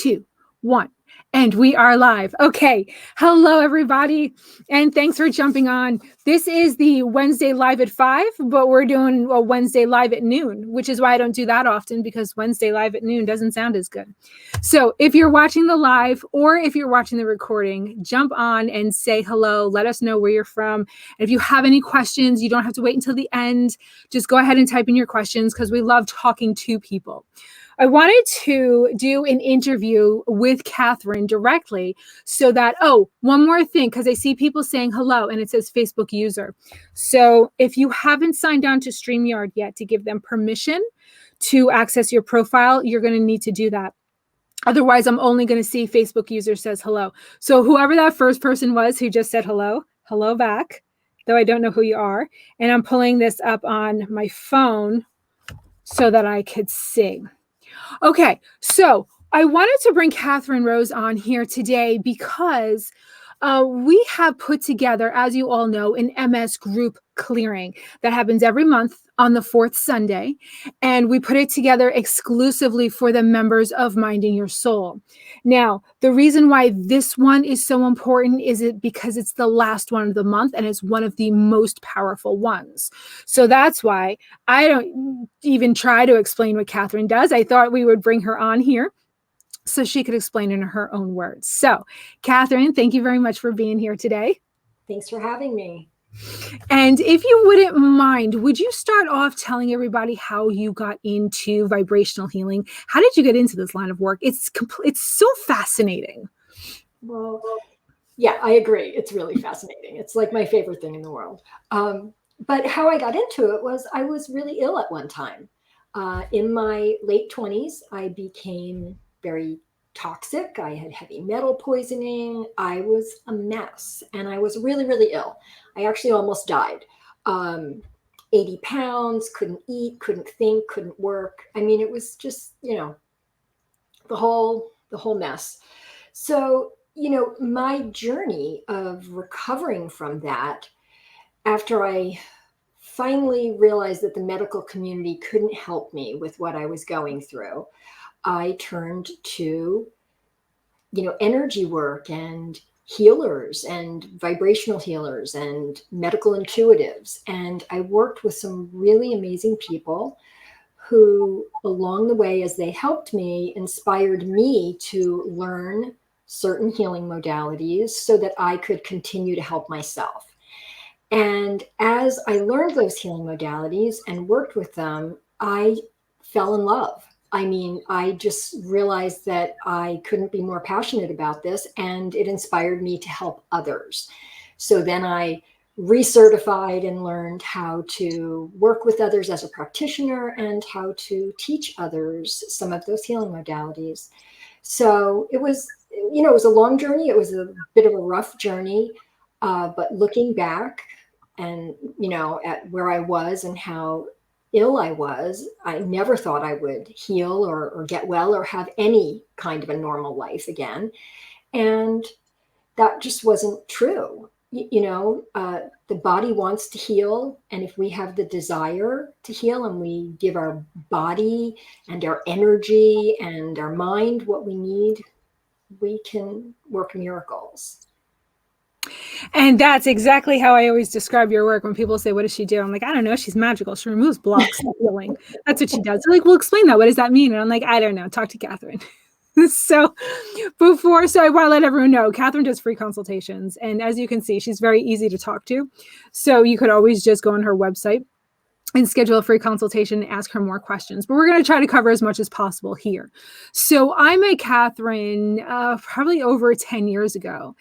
2, 1. And we are live. Okay. Hello, everybody. And thanks for jumping on. This is the Wednesday live at 5, but we're doing a Wednesday live at noon, which is why I don't do that often, because Wednesday live at noon doesn't sound as good. So if you're watching the live or if you're watching the recording, jump on and say hello. Let us know where you're from. And if you have any questions, you don't have to wait until the end. Just go ahead and type in your questions, because we love talking to people. I wanted to do an interview with Kathryn directly so that, one more thing, because I see people saying hello and it says Facebook user. So if you haven't signed on to StreamYard yet to give them permission to access your profile, you're going to need to do that. Otherwise, I'm only going to see Facebook user says hello. So whoever that first person was who just said hello back, though I don't know who you are. And I'm pulling this up on my phone so that I could see. Okay, so I wanted to bring Kathryn Rose on here today because we have put together, as you all know, an MS group clearing that happens every month on the 4th Sunday. And we put it together exclusively for the members of Minding Your Soul. Now, the reason why this one is so important is because it's the last one of the month and it's one of the most powerful ones. So that's why I don't even try to explain what Kathryn does. I thought we would bring her on here so she could explain in her own words. So, Kathryn, thank you very much for being here today. Thanks for having me. And if you wouldn't mind, would you start off telling everybody how you got into vibrational healing? How did you get into this line of work? It's so fascinating. Well, yeah, I agree. It's really fascinating. It's like my favorite thing in the world. But how I got into it was I was really ill at one time. In my late 20s, I became very toxic. I had heavy metal poisoning. I was a mess and I was really, really ill. I actually almost died. 80 pounds, couldn't eat, couldn't think, couldn't work. I mean, it was just, the whole mess. So, my journey of recovering from that, after I finally realized that the medical community couldn't help me with what I was going through, I turned to, energy work and healers and vibrational healers and medical intuitives. And I worked with some really amazing people who, along the way, as they helped me, inspired me to learn certain healing modalities so that I could continue to help myself. And as I learned those healing modalities and worked with them, I fell in love. I mean, I just realized that I couldn't be more passionate about this, and it inspired me to help others. So then I recertified and learned how to work with others as a practitioner and how to teach others some of those healing modalities. So it was, it was a long journey. It was a bit of a rough journey, but looking back and, at where I was and how ill I was, I never thought I would heal or get well or have any kind of a normal life again. And that just wasn't true. The body wants to heal. And if we have the desire to heal and we give our body and our energy and our mind what we need, we can work miracles. And that's exactly how I always describe your work. When people say, what does she do? I'm like, I don't know. She's magical. She removes blocks and healing. That's what she does. They're like, well, explain that. What does that mean? And I'm like, I don't know. Talk to Kathryn. So I want to let everyone know, Kathryn does free consultations. And as you can see, she's very easy to talk to. So you could always just go on her website and schedule a free consultation and ask her more questions. But we're going to try to cover as much as possible here. So I met Kathryn probably over 10 years ago.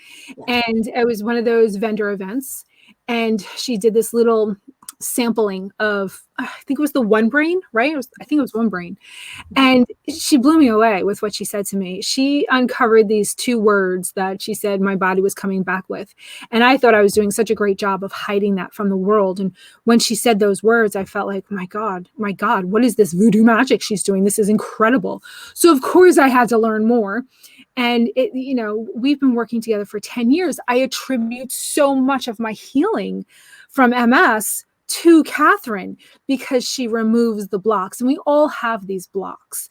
And it was one of those vendor events. And she did this little sampling of, I think it was the One Brain, right? I think it was One Brain. And she blew me away with what she said to me. She uncovered these 2 words that she said my body was coming back with. And I thought I was doing such a great job of hiding that from the world. And when she said those words, I felt like, my God, what is this voodoo magic she's doing? This is incredible. So of course I had to learn more. And we've been working together for 10 years. I attribute so much of my healing from MS to Kathryn because she removes the blocks, and we all have these blocks.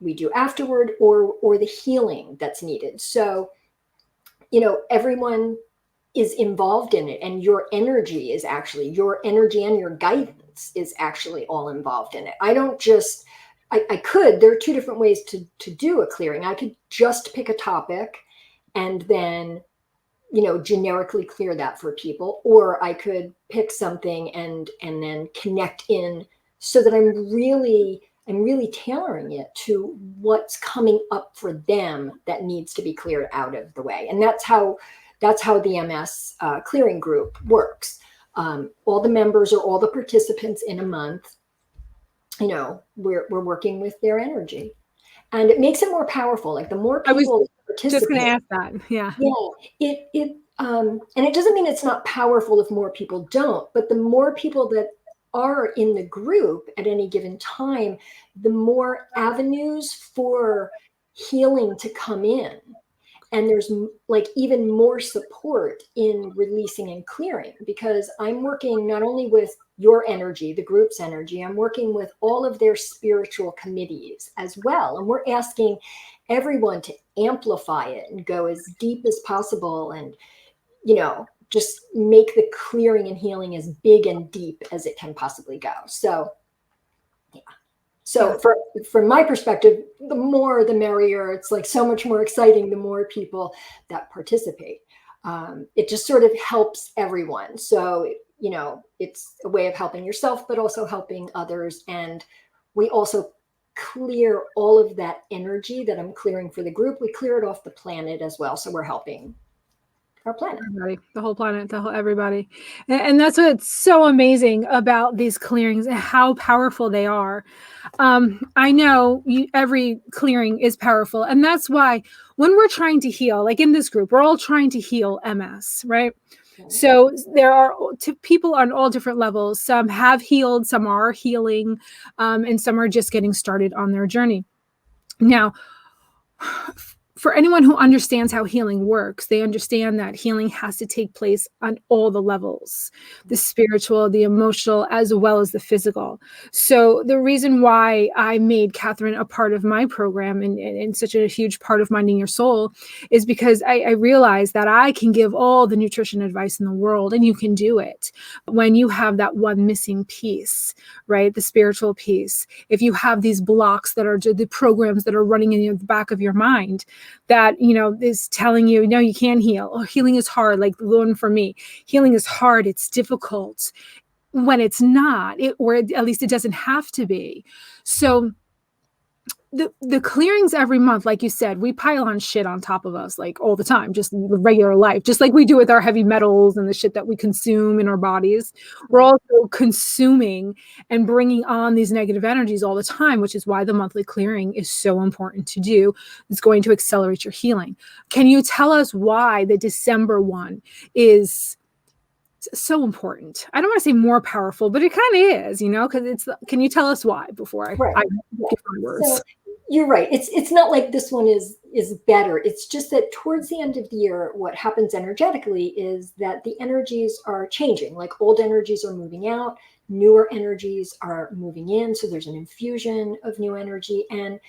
we do afterward, or the healing that's needed. So, everyone is involved in it, and your energy and your guidance is actually all involved in it. I don't just, there are two different ways to do a clearing. I could just pick a topic and then, generically clear that for people, or I could pick something and then connect in, so that I'm really tailoring it to what's coming up for them that needs to be cleared out of the way. And that's how the MS clearing group works. All the members, or all the participants in a month, we're working with their energy, and it makes it more powerful. Like, the more people participate. Just going to ask that. Yeah. And it doesn't mean it's not powerful if more people don't, but the more people that are in the group at any given time, the more avenues for healing to come in. And there's like even more support in releasing and clearing, because I'm working not only with your energy, the group's energy, I'm working with all of their spiritual committees as well. And we're asking everyone to amplify it and go as deep as possible, and, just make the clearing and healing as big and deep as it can possibly go. So, yeah. So from my perspective, the more the merrier. It's like so much more exciting the more people that participate. It just sort of helps everyone. So, it's a way of helping yourself, but also helping others. And we also clear all of that energy that I'm clearing for the group. We clear it off the planet as well. So we're helping our planet. Everybody, the whole planet, everybody. And that's what's so amazing about these clearings and how powerful they are. I know every clearing is powerful. And that's why when we're trying to heal, like in this group, we're all trying to heal MS, right? Okay. So there are people on all different levels. Some have healed, some are healing, and some are just getting started on their journey. Now, for anyone who understands how healing works, they understand that healing has to take place on all the levels, the spiritual, the emotional, as well as the physical. So the reason why I made Kathryn a part of my program and such a huge part of Minding Your Soul is because I realized that I can give all the nutrition advice in the world, and you can do it when you have that one missing piece, right? The spiritual piece. If you have these blocks that are the programs that are running in the back of your mind, that, is telling you, no, you can't heal. Oh, healing is hard. Like the one for me, healing is hard. It's difficult, when it's not, or at least it doesn't have to be. So the clearings every month, like you said, we pile on shit on top of us, like all the time, just regular life, just like we do with our heavy metals and the shit that we consume in our bodies. We're also consuming and bringing on these negative energies all the time, which is why the monthly clearing is so important to do. It's going to accelerate your healing. Can you tell us why the December one is so important? I don't want to say more powerful, but it kind of is, because can you tell us why before I give my words? So, you're right. It's not like this one is better. It's just that towards the end of the year, what happens energetically is that the energies are changing. Like old energies are moving out, newer energies are moving in. So there's an infusion of new energy, and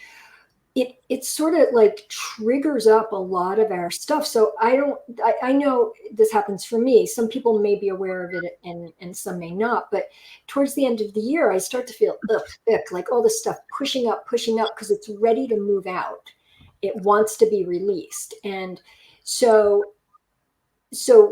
it sort of like triggers up a lot of our stuff. So I know this happens for me. Some people may be aware of it and some may not, but towards the end of the year, I start to feel ick, like all this stuff pushing up, because it's ready to move out. It wants to be released. And so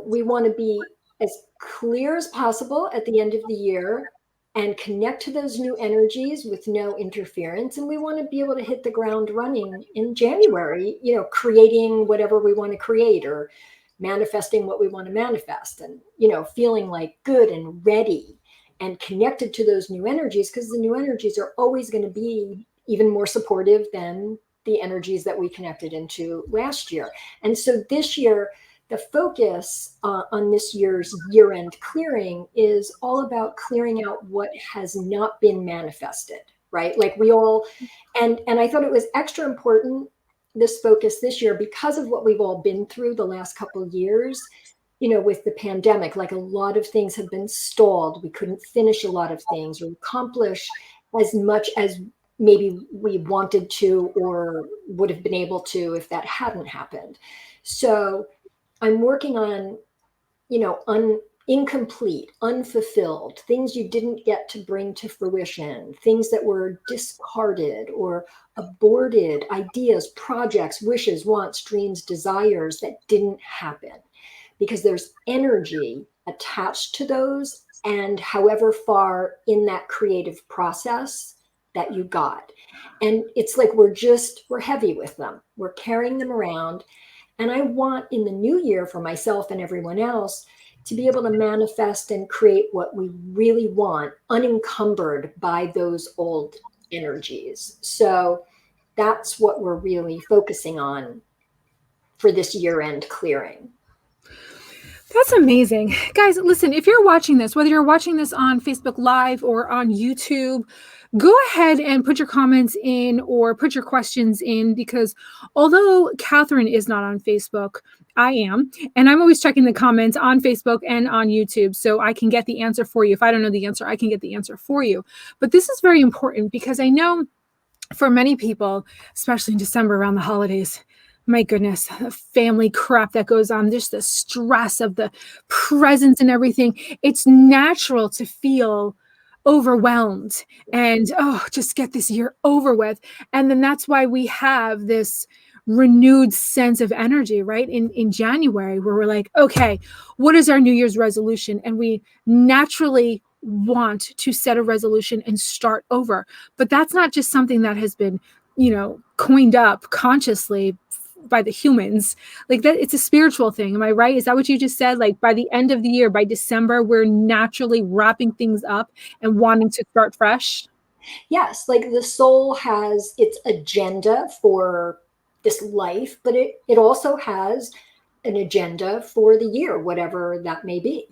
we want to be as clear as possible at the end of the year and connect to those new energies with no interference. And we want to be able to hit the ground running in January, creating whatever we want to create or manifesting what we want to manifest, and, feeling like good and ready and connected to those new energies, because the new energies are always going to be even more supportive than the energies that we connected into last year. And so this year, the focus on this year's year-end clearing is all about clearing out what has not been manifested, right? Like we all, and I thought it was extra important, this focus this year, because of what we've all been through the last couple of years, with the pandemic. Like a lot of things have been stalled. We couldn't finish a lot of things or accomplish as much as we wanted to. And, we wanted to be as clear as possible at the end of the year and connect to those new energies, because the new energies are always going to be even more supportive than the energies that we connected into last year. And so this year, the focus on this year's year-end clearing is all about clearing out what has not been manifested, right? Like we all, and I thought it was extra important, this focus this year, because of what we've all been through the last couple of years, with the pandemic. Like a lot of things have been stalled. We couldn't finish a lot of things or accomplish as much as maybe we wanted to or would have been able to if that hadn't happened. So I'm working on, incomplete, unfulfilled, things you didn't get to bring to fruition, things that were discarded or aborted, ideas, projects, wishes, wants, dreams, desires that didn't happen. Because there's energy attached to those, and however far in that creative process that you got. And it's like we're heavy with them. We're carrying them around. And I want in the new year for myself and everyone else to be able to manifest and create what we really want, unencumbered by those old energies. So that's what we're really focusing on for this year-end clearing. That's amazing. Guys, listen, if you're watching this, whether you're watching this on Facebook Live or on YouTube, go ahead and put your comments in or put your questions in, because although Kathryn is not on Facebook, I am. And I'm always checking the comments on Facebook and on YouTube so I can get the answer for you. If I don't know the answer, I can get the answer for you. But this is very important because I know for many people, especially in December around the holidays, my goodness, the family crap that goes on, just the stress of the presents and everything. It's natural to feel overwhelmed and, just get this year over with. And then that's why we have this renewed sense of energy, right? In January, where we're like, okay, what is our New Year's resolution? And we naturally want to set a resolution and start over. But that's not just something that has been, coined up consciously by the humans. Like that, it's a spiritual thing. Am I right? Is that what you just said? Like by the end of the year, by December, we're naturally wrapping things up and wanting to start fresh. Yes, like the soul has its agenda for this life, but it also has an agenda for the year, whatever that may be.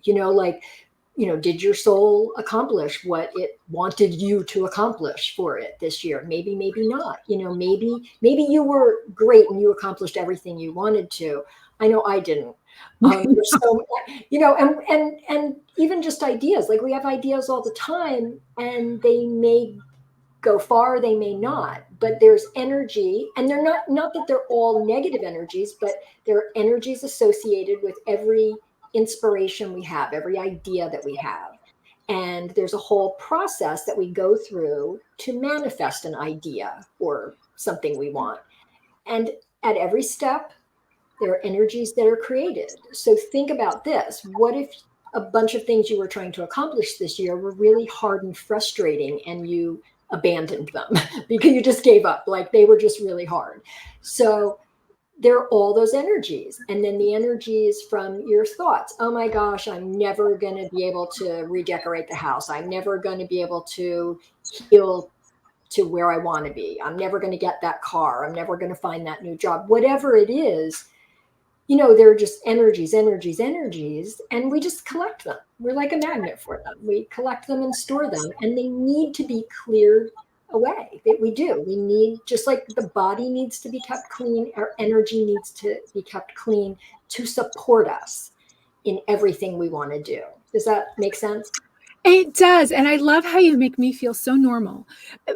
Did your soul accomplish what it wanted you to accomplish for it this year? Maybe, maybe not. Maybe you were great and you accomplished everything you wanted to. I know I didn't. So, and even just ideas, like we have ideas all the time and they may go far, they may not, but there's energy, and they're not that they're all negative energies, but there are energies associated with every inspiration we have, every idea that we have. And there's a whole process that we go through to manifest an idea or something we want. And at every step, there are energies that are created. So think about this. What if a bunch of things you were trying to accomplish this year were really hard and frustrating and you abandoned them because you just gave up, like they were just really hard? So there are all those energies. And then the energies from your thoughts. Oh my gosh, I'm never going to be able to redecorate the house. I'm never going to be able to heal to where I want to be. I'm never going to get that car. I'm never going to find that new job. Whatever it is, they're just energies, and we just collect them. We're like a magnet for them. We collect them and store them, and they need to be cleared away. That we do. We need, just like the body needs to be kept clean, our energy needs to be kept clean to support us in everything we want to do. Does that make sense? It does. And I love how you make me feel so normal.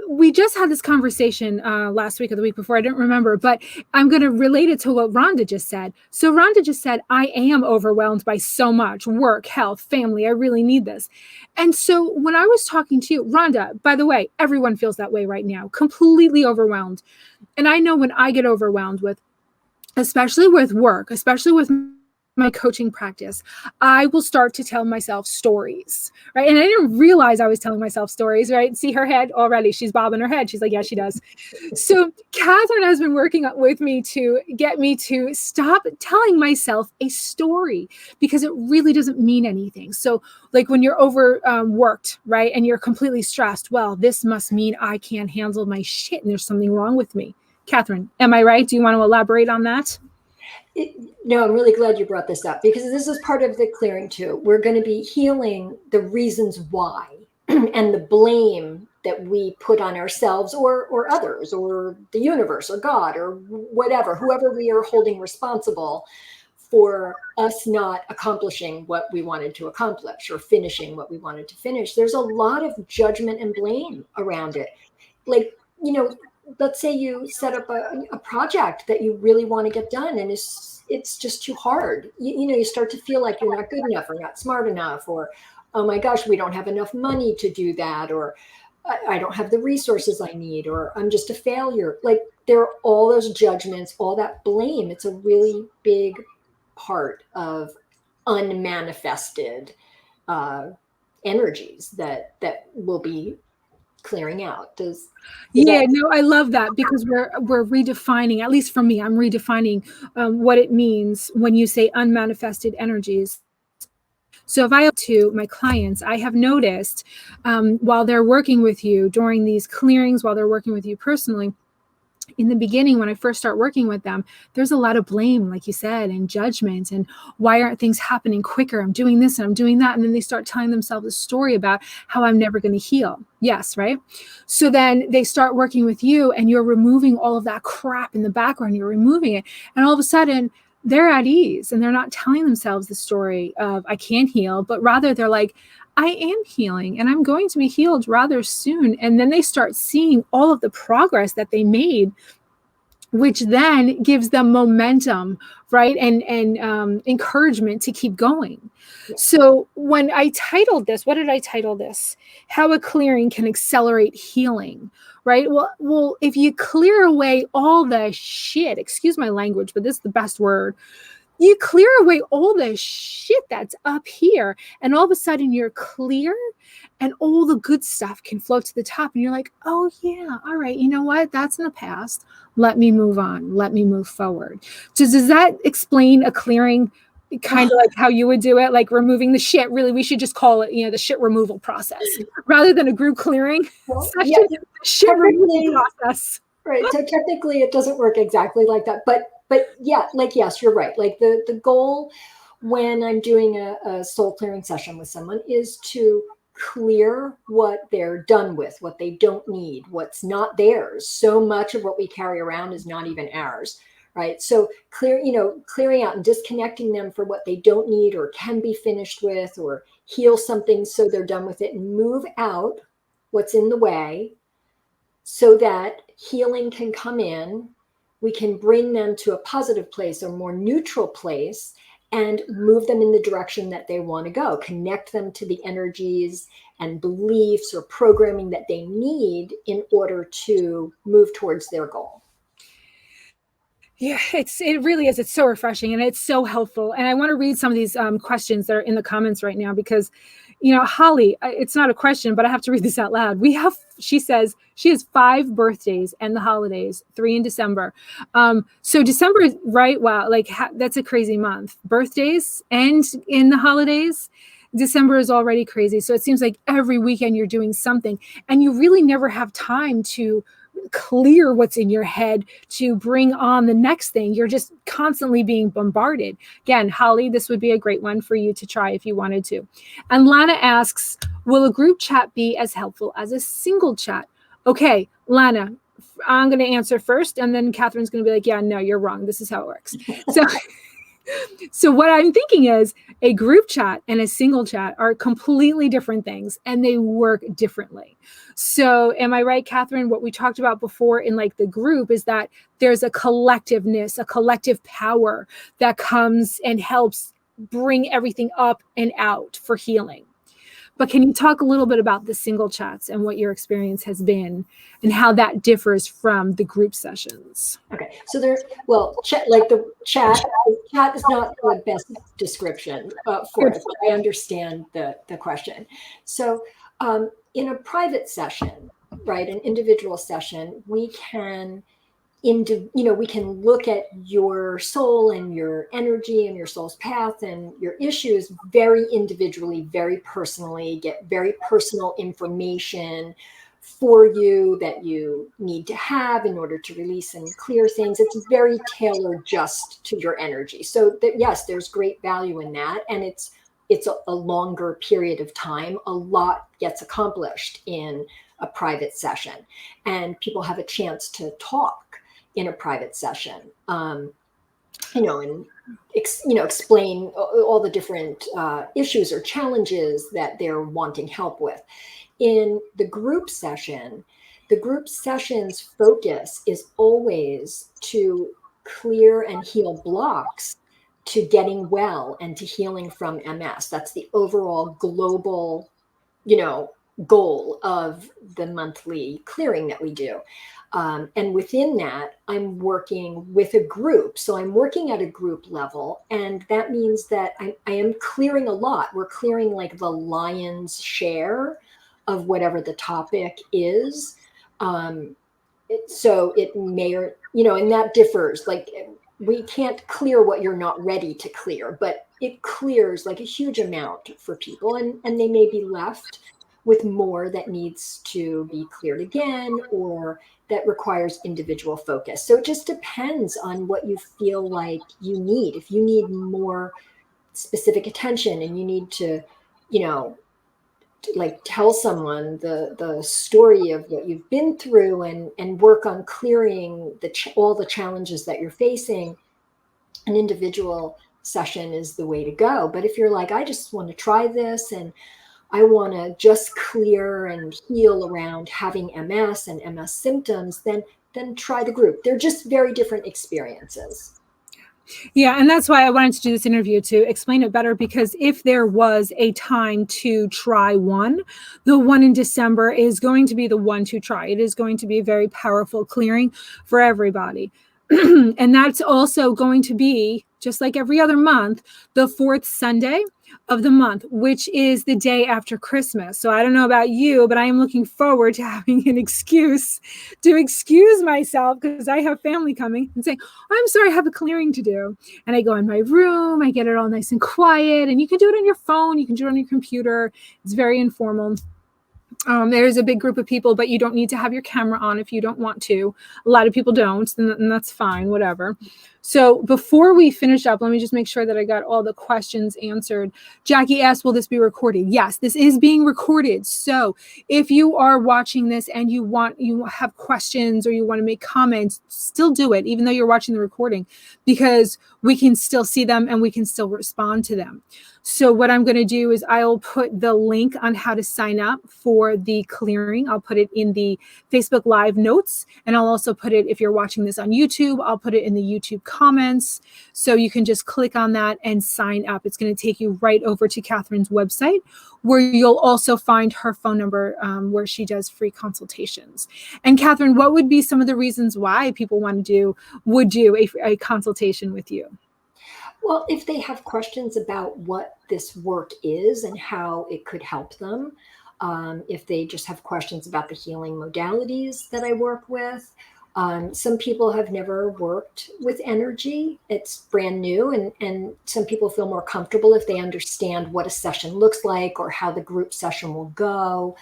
We just had this conversation last week or the week before. I don't remember, but I'm going to relate it to what Rhonda just said. So Rhonda just said, I am overwhelmed by so much work, health, family. I really need this. And so when I was talking to you, Rhonda, by the way, everyone feels that way right now, completely overwhelmed. And I know when I get overwhelmed with, especially with work, especially with my coaching practice, I will start to tell myself stories, right? And I didn't realize I was telling myself stories, right? See her head already. She's bobbing her head. She's like, yeah, she does. So Kathryn has been working with me to get me to stop telling myself a story because it really doesn't mean anything. So like when you're overworked, right? And you're completely stressed, well, this must mean I can't handle my shit and there's something wrong with me. Kathryn, am I right? Do you want to elaborate on that? No, I'm really glad you brought this up because this is part of the clearing too. We're going to be healing the reasons why and the blame that we put on ourselves or others or the universe or God or whatever, whoever we are holding responsible for us not accomplishing what we wanted to accomplish or finishing what we wanted to finish. There's a lot of judgment and blame around it. Like let's say you set up a project that you really want to get done, and it's just too hard. You start to feel like you're not good enough or not smart enough, or, oh my gosh, we don't have enough money to do that, or I don't have the resources I need, or I'm just a failure. Like, there are all those judgments, all that blame. It's a really big part of unmanifested energies that will be clearing out. Yeah, no, I love that, because we're redefining, at least for me, I'm redefining what it means when you say unmanifested energies. So if I to my clients, I have noticed while they're working with you during these clearings, while they're working with you personally, in the beginning, when I first start working with them, there's a lot of blame, like you said, and judgment, and why aren't things happening quicker? I'm doing this and I'm doing that. And then they start telling themselves a story about how I'm never going to heal. Yes, right? So then they start working with you, and you're removing all of that crap in the background. You're removing it. And all of a sudden, they're at ease, and they're not telling themselves the story of I can't heal, but rather they're like, I am healing, and I'm going to be healed rather soon. And then they start seeing all of the progress that they made, which then gives them momentum, right? And encouragement to keep going. So when I titled this, what did I title this? How a clearing can accelerate healing, right? Well, if you clear away all the shit, excuse my language, but this is the best word. You clear away all the shit that's up here, and all of a sudden you're clear, and all the good stuff can float to the top. And you're like, oh yeah, all right, you know what? That's in the past. Let me move on. Let me move forward. So does that explain a clearing, kind of like how you would do it? Like removing the shit. Really, we should just call it, the shit removal process rather than a group clearing session. Yeah, shit removal process. Right. So technically it doesn't work exactly like that. But yeah, like, yes, you're right. Like the goal when I'm doing a soul clearing session with someone is to clear what they're done with, what they don't need, what's not theirs. So much of what we carry around is not even ours. Right. So clearing out and disconnecting them for what they don't need or can be finished with, or heal something so they're done with it, and move out what's in the way so that healing can come in. We can bring them to a positive place, or more neutral place, and move them in the direction that they want to go, connect them to the energies and beliefs or programming that they need in order to move towards their goal. Yeah, it really is. It's so refreshing, and it's so helpful. And I want to read some of these questions that are in the comments right now, because, Holly, it's not a question, but I have to read this out loud. She says she has 5 birthdays and the holidays, 3 in December. So December is right. Wow. Like that's a crazy month. Birthdays and in the holidays. December is already crazy. So it seems like every weekend you're doing something, and you really never have time to clear what's in your head to bring on the next thing. You're just constantly being bombarded. Again, Holly, this would be a great one for you to try if you wanted to. And Lana asks, will a group chat be as helpful as a single chat? Okay, Lana, I'm going to answer first, and then Kathryn's going to be like, yeah, no, you're wrong. This is how it works. So what I'm thinking is a group chat and a single chat are completely different things, and they work differently. So am I right, Kathryn? What we talked about before in like the group is that there's a collectiveness, a collective power that comes and helps bring everything up and out for healing. But can you talk a little bit about the single chats and what your experience has been, and how that differs from the group sessions? Okay, so the chat is not the best description for it, but I understand the question. So in a private session, right, an individual session, we can we can look at your soul and your energy and your soul's path and your issues very individually, very personally, get very personal information for you that you need to have in order to release and clear things. It's very tailored just to your energy. So yes, there's great value in that. And it's a longer period of time. A lot gets accomplished in a private session, and people have a chance to talk in a private session, and explain all the different issues or challenges that they're wanting help with. In the group session, the group session's focus is always to clear and heal blocks to getting well and to healing from MS. That's the overall global, goal of the monthly clearing that we do. And within that, I'm working with a group. So I'm working at a group level. And that means that I am clearing a lot. We're clearing like the lion's share of whatever the topic is. So it may, or, and that differs. Like, we can't clear what you're not ready to clear, but it clears like a huge amount for people. And they may be left with more that needs to be cleared again, or that requires individual focus. So it just depends on what you feel like you need. If you need more specific attention and you need to, like tell someone the story of what you've been through and work on clearing all the challenges that you're facing, an individual session is the way to go. But if you're like, I just want to try this and I want to just clear and heal around having MS and MS symptoms, then try the group. They're just very different experiences. Yeah, and that's why I wanted to do this interview, to explain it better, because if there was a time to try one, the one in December is going to be the one to try. It is going to be a very powerful clearing for everybody. And that's also going to be, just like every other month, the fourth Sunday of the month, which is the day after Christmas. So I don't know about you, but I am looking forward to having an excuse to excuse myself, because I have family coming and saying, I'm sorry, I have a clearing to do. And I go in my room, I get it all nice and quiet, and you can do it on your phone, you can do it on your computer. It's very informal. There's a big group of people, but you don't need to have your camera on if you don't want to. A lot of people don't, and that's fine, whatever. So before we finish up, let me just make sure that I got all the questions answered. Jackie asked, will this be recorded? Yes, this is being recorded. So if you are watching this and you have questions or you want to make comments, still do it, even though you're watching the recording, because we can still see them and we can still respond to them. So what I'm going to do is I'll put the link on how to sign up for the clearing. I'll put it in the Facebook Live notes, and I'll also put it, if you're watching this on YouTube, I'll put it in the YouTube comments. So you can just click on that and sign up. It's going to take you right over to Kathryn's website, where you'll also find her phone number, where she does free consultations. And Kathryn, what would be some of the reasons why people would do a consultation with you? Well, if they have questions about what this work is and how it could help them, if they just have questions about the healing modalities that I work with. Some people have never worked with energy. It's brand new. And some people feel more comfortable if they understand what a session looks like or how the group session will go.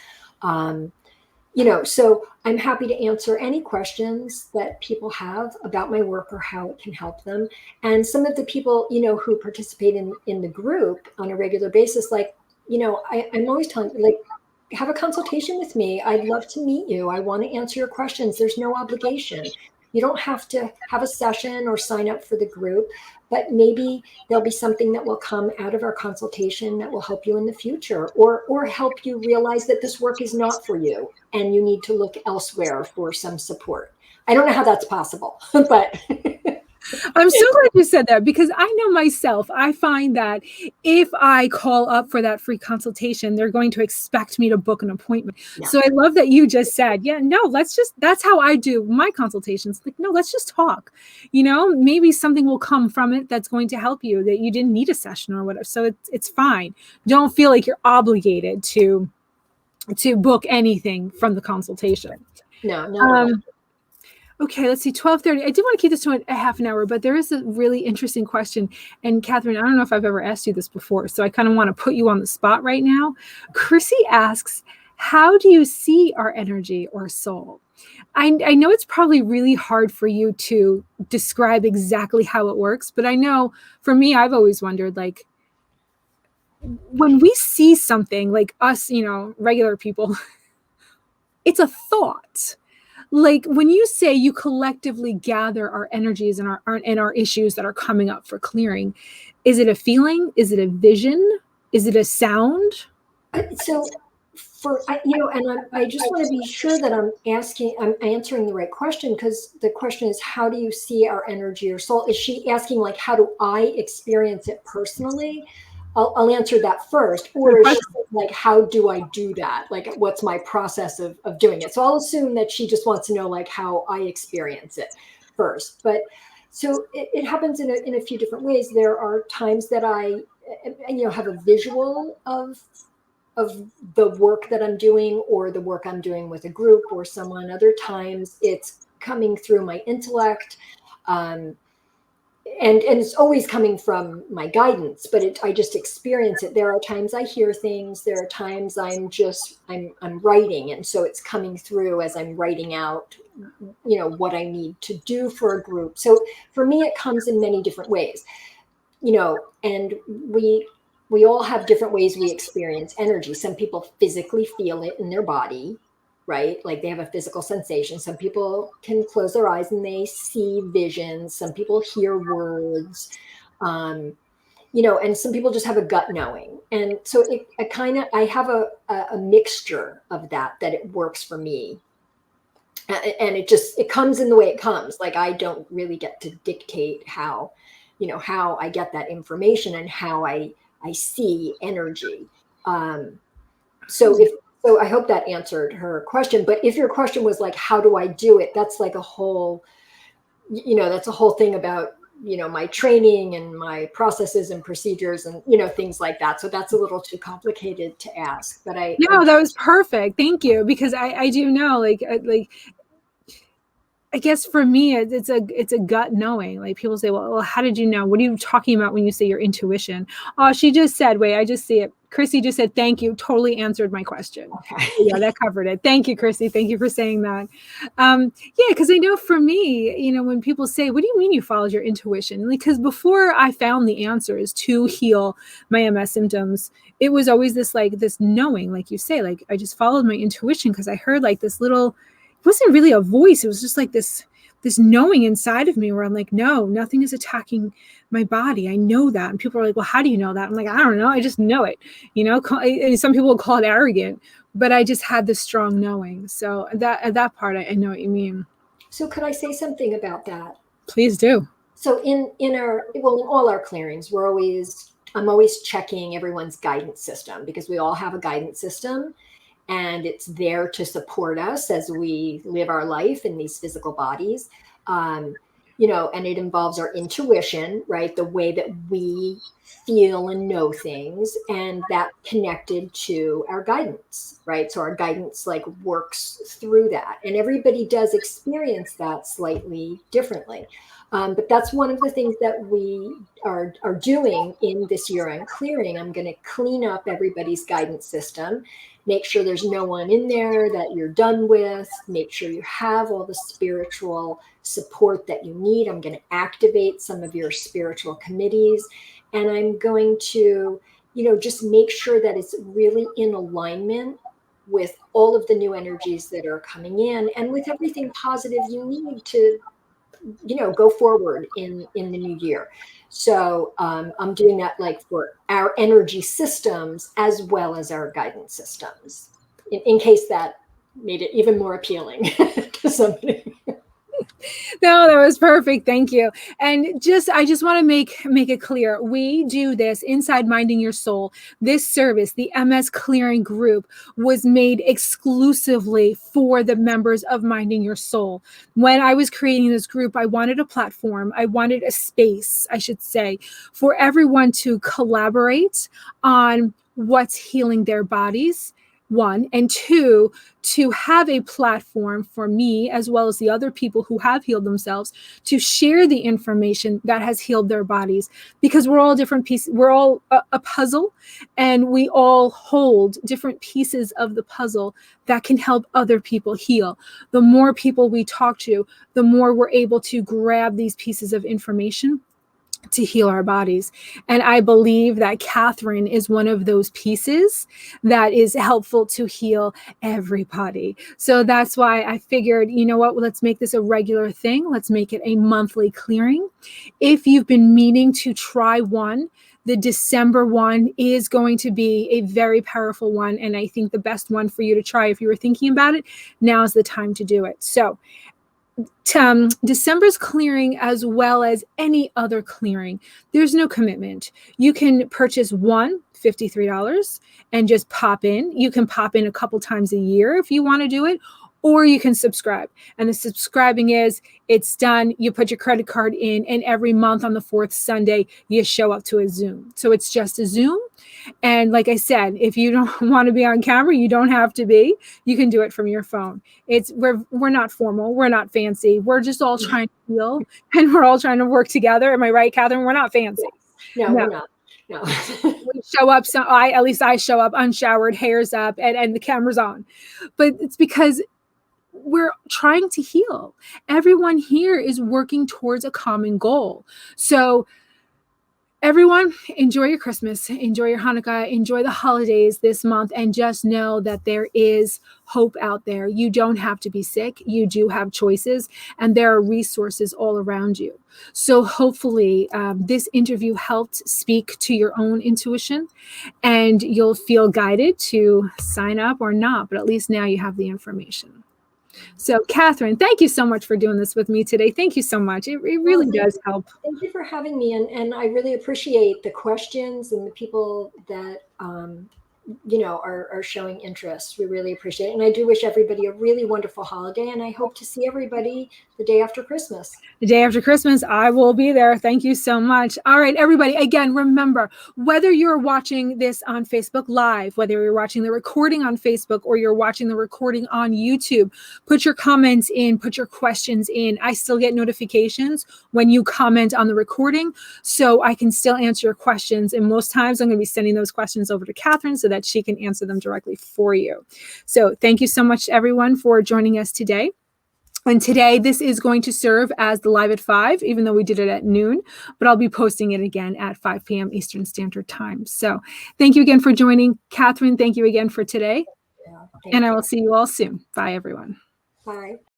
So I'm happy to answer any questions that people have about my work or how it can help them. And some of the people, who participate in the group on a regular basis, like, I'm always telling, like, have a consultation with me. I'd love to meet you. I want to answer your questions. There's no obligation. You don't have to have a session or sign up for the group, but maybe there'll be something that will come out of our consultation that will help you in the future, or help you realize that this work is not for you and you need to look elsewhere for some support. I don't know how that's possible, but I'm so glad you said that, because I know myself, I find that if I call up for that free consultation, they're going to expect me to book an appointment. Yeah. So I love that you just said, that's how I do my consultations. Like, no, let's just talk, maybe something will come from it that's going to help you, that you didn't need a session or whatever. So it's fine. Don't feel like you're obligated to book anything from the consultation. No, not Okay, let's see, 12:30. I did want to keep this to a half an hour, but there is a really interesting question. And Kathryn, I don't know if I've ever asked you this before, so I kind of want to put you on the spot right now. Chrissy asks, how do you see our energy or soul? I know it's probably really hard for you to describe exactly how it works, but I know for me, I've always wondered, like, when we see something, like us, regular people, it's a thought. Like, when you say you collectively gather our energies and our issues that are coming up for clearing, is it a feeling? Is it a vision? Is it a sound? So I just want to be sure that I'm answering the right question, because the question is, how do you see our energy or soul? Is she asking like, how do I experience it personally? I'll answer that first. Or is she like, how do I do that? Like, what's my process of doing it? So I'll assume that she just wants to know like how I experience it first. But so it happens in a few different ways. There are times that I have a visual of the work that I'm doing, or the work I'm doing with a group or someone. Other times it's coming through my intellect. And it's always coming from my guidance, but I just experience it. There are times I hear things. There are times I'm writing, and so it's coming through as I'm writing out, what I need to do for a group. So for me, it comes in many different ways, and we all have different ways we experience energy. Some people physically feel it in their body, right? Like they have a physical sensation. Some people can close their eyes and they see visions. Some people hear words, and some people just have a gut knowing. And so I have a mixture of that it works for me. And it comes in the way it comes. Like, I don't really get to dictate how I get that information and how I see energy. So I hope that answered her question. But if your question was like, how do I do it? That's like a whole thing about, my training and my processes and procedures and, things like that. So that's a little too complicated to ask, but No, that was perfect. Thank you. Because I do know, like I guess for me, it's a gut knowing. Like, people say, well, how did you know? What are you talking about when you say your intuition? Oh, she just said, wait, I just see it. Chrissy just said, thank you. Totally answered my question. Okay. Yeah, that covered it. Thank you, Chrissy. Thank you for saying that. Yeah, because I know for me, when people say, what do you mean you followed your intuition? Because before I found the answers to heal my MS symptoms, it was always this knowing, like you say, like I just followed my intuition because I heard like this little, it wasn't really a voice. It was just like this knowing inside of me where I'm like, no, nothing is attacking my body. I know that. And people are like, well, how do you know that? I'm like, I don't know. I just know it. Some people will call it arrogant, but I just had this strong knowing. So that part, I know what you mean. So could I say something about that? Please do. So in all our clearings, I'm always checking everyone's guidance system, because we all have a guidance system. And it's there to support us as we live our life in these physical bodies. And it involves our intuition, right? The way that we feel and know things, and that connected to our guidance, right? So our guidance works through that, and everybody does experience that slightly differently. But that's one of the things that we are doing in this year I'm clearing. I'm going to clean up everybody's guidance system, make sure there's no one in there that you're done with, make sure you have all the spiritual support that you need. I'm going to activate some of your spiritual committees, and I'm going to, just make sure that it's really in alignment with all of the new energies that are coming in, and with everything positive you need to go forward in the new year. So I'm doing that for our energy systems as well as our guidance systems, in case that made it even more appealing to somebody. No, that was perfect. Thank you. And I just want to make it clear. We do this inside Minding Your Soul. This service, the MS Clearing Group, was made exclusively for the members of Minding Your Soul. When I was creating this group, I wanted a platform. I wanted a space, I should say, for everyone to collaborate on what's healing their bodies, one, and two, to have a platform for me, as well as the other people who have healed themselves, to share the information that has healed their bodies, because we're all different pieces. We're all a puzzle, and we all hold different pieces of the puzzle that can help other people heal. The more people we talk to, the more we're able to grab these pieces of information to heal our bodies. And I believe that Kathryn is one of those pieces that is helpful to heal everybody. So that's why I figured, you know what, let's make this a regular thing. Let's make it a monthly clearing. If you've been meaning to try one, The December one is going to be a very powerful one. And I think the best one for you to try, if you were thinking about it, now is the time to do it. So December's clearing, as well as any other clearing, there's no commitment. You can purchase one $53 and just pop in. You can pop in a couple times a year if you want to do it, or you can subscribe. And the subscribing is, it's done. You put your credit card in, and every month on the fourth Sunday, you show up to a Zoom. So it's just a Zoom. And like I said, if you don't want to be on camera, you don't have to be. You can do it from your phone. We're not formal. We're not fancy. We're just all trying to heal, and we're all trying to work together. Am I right, Kathryn? We're not fancy. No, we're not. No. We show up. So at least I show up unshowered, hair's up, and the camera's on. But it's because we're trying to heal. Everyone here is working towards a common goal. So everyone, enjoy your Christmas, enjoy your Hanukkah, enjoy the holidays this month, and just know that there is hope out there. You don't have to be sick. You do have choices, and there are resources all around you. So hopefully this interview helped speak to your own intuition, and you'll feel guided to sign up or not, but at least now you have the information. So Kathryn, thank you so much for doing this with me today. Thank you so much. It really does help. Thank you for having me. And I really appreciate the questions and the people that, are showing interest. We really appreciate it. And I do wish everybody a really wonderful holiday. And I hope to see everybody the day after Christmas. The day after Christmas, I will be there. Thank you so much. All right, everybody. Again, remember, whether you're watching this on Facebook Live, whether you're watching the recording on Facebook or you're watching the recording on YouTube, put your comments in, put your questions in. I still get notifications when you comment on the recording, so I can still answer your questions. And most times I'm going to be sending those questions over to Kathryn so that she can answer them directly for you. So thank you so much, everyone, for joining us today. And today, this is going to serve as the Live at 5, even though we did it at noon, but I'll be posting it again at 5 p.m. Eastern Standard Time. So thank you again for joining. Kathryn, thank you again for today. Yeah, and I will see you all soon. Bye, everyone. Bye.